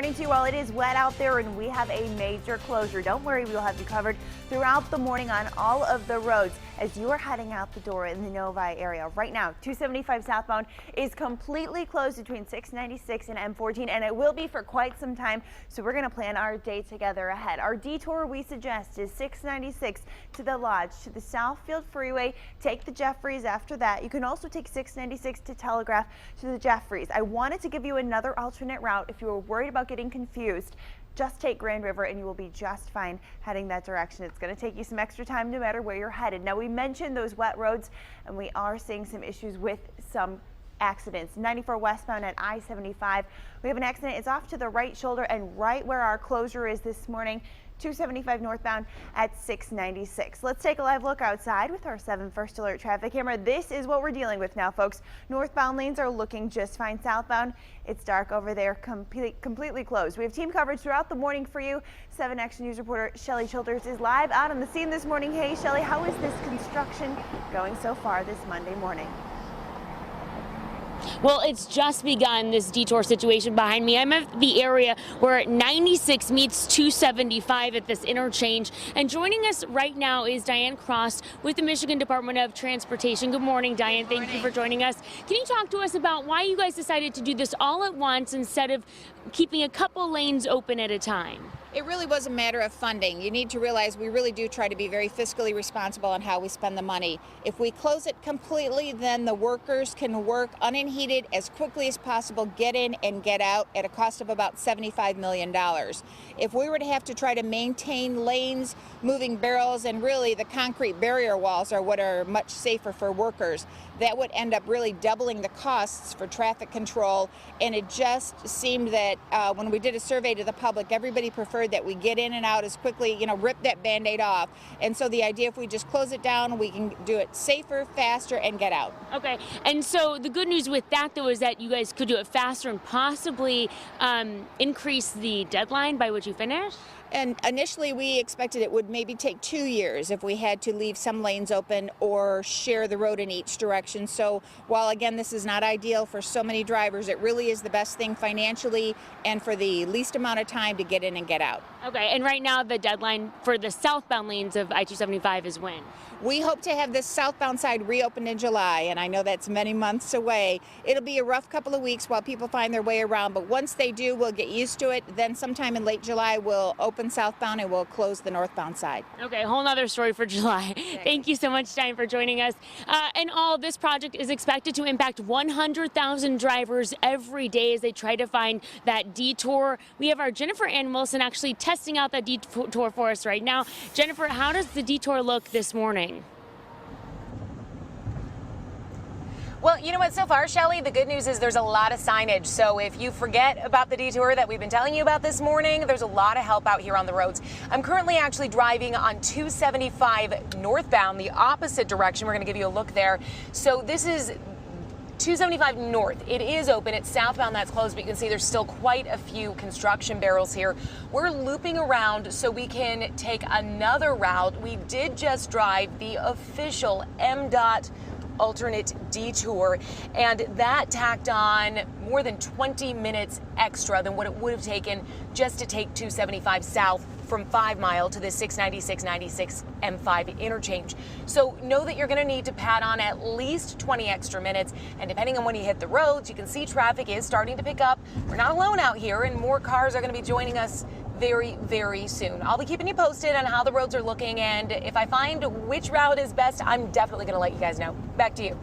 morning to you. Well, it is wet out there and we have a major closure. Don't worry, we will have you covered throughout the morning on all of the roads as you are heading out the door in the Novi area. Right now, 275 southbound is completely closed between 696 and M14, and it will be for quite some time. So we're going to plan our day together ahead. Our detour we suggest is 696 to the Lodge, to the Southfield Freeway. Take the Jeffries after that. You can also take 696 to Telegraph to the Jeffries. I wanted to give you another alternate route if you were worried about getting confused. Just take Grand River and you will be just fine heading that direction. It's going to take you some extra time no matter where you're headed. Now, we mentioned those wet roads and we are seeing some issues with some accidents. 94 westbound at I-275. We have an accident. It's off to the right shoulder and right where our closure is this morning. 275 northbound at 696. Let's take a live look outside with our 7 First Alert traffic camera. This is what we're dealing with now, folks. Northbound lanes are looking just fine. Southbound, it's dark over there, completely closed. We have team coverage throughout the morning for you. 7 Action News reporter Shelly Childers is live out on the scene this morning. Hey, Shelly, how is this construction going so far this Monday morning? Well, it's just begun, this detour situation behind me. I'm at the area where 96 meets 275 at this interchange. And joining us right now is Diane Cross with the Michigan Department of Transportation. Good morning, Diane. Thank you for joining us. Can you talk to us about why you guys decided to do this all at once instead of keeping a couple lanes open at a time? It really was a matter of funding. You need to realize we really do try to be very fiscally responsible on how we spend the money. If we close it completely, then the workers can work unhindered as quickly as possible, get in and get out at a cost of about $75 million. If we were to have to try to maintain lanes, moving barrels, and really the concrete barrier walls are what are much safer for workers, that would end up really doubling the costs for traffic control. And it just seemed that when we did a survey to the public, everybody preferred that we get in and out as quickly, rip that Band-Aid off. And so the idea, if we just close it down, we can do it safer, faster, and get out. Okay, and so the good news with that, though, is that you guys could do it faster and possibly increase the deadline by which you finish? And initially, we expected it would maybe take 2 years if we had to leave some lanes open or share the road in each direction. So while, again, this is not ideal for so many drivers, it really is the best thing financially and for the least amount of time to get in and get out. Okay, and right now the deadline for the southbound lanes of I-275 is when? We hope to have this southbound side reopened in July, and I know that's many months away. It'll be a rough couple of weeks while people find their way around, but once they do, we'll get used to it. Then sometime in late July, we'll open southbound and we'll close the northbound side. Okay, whole nother story for July. Thank you so much, Diane, for joining us. And all this project is expected to impact 100,000 drivers every day as they try to find that detour. We have our Jennifer Ann Wilson actually testing out that detour for us right now. Jennifer, how does the detour look this morning? Well, you know what, so far, Shelly, the good news is there's a lot of signage. So if you forget about the detour that we've been telling you about this morning, there's a lot of help out here on the roads. I'm currently actually driving on 275 northbound, the opposite direction. We're going to give you a look there. So this is 275 north. It is open. It's southbound that's closed, but you can see there's still quite a few construction barrels here. We're looping around so we can take another route. We did just drive the official MDOT alternate detour, and that tacked on more than 20 minutes extra than what it would have taken just to take 275 south from 5 Mile to the 696-96 M5 interchange. So know that you're going to need to pad on at least 20 extra minutes, and depending on when you hit the roads, you can see traffic is starting to pick up. We're not alone out here, and more cars are going to be joining us very, very soon. I'll be keeping you posted on how the roads are looking, and if I find which route is best, I'm definitely going to let you guys know. Back to you.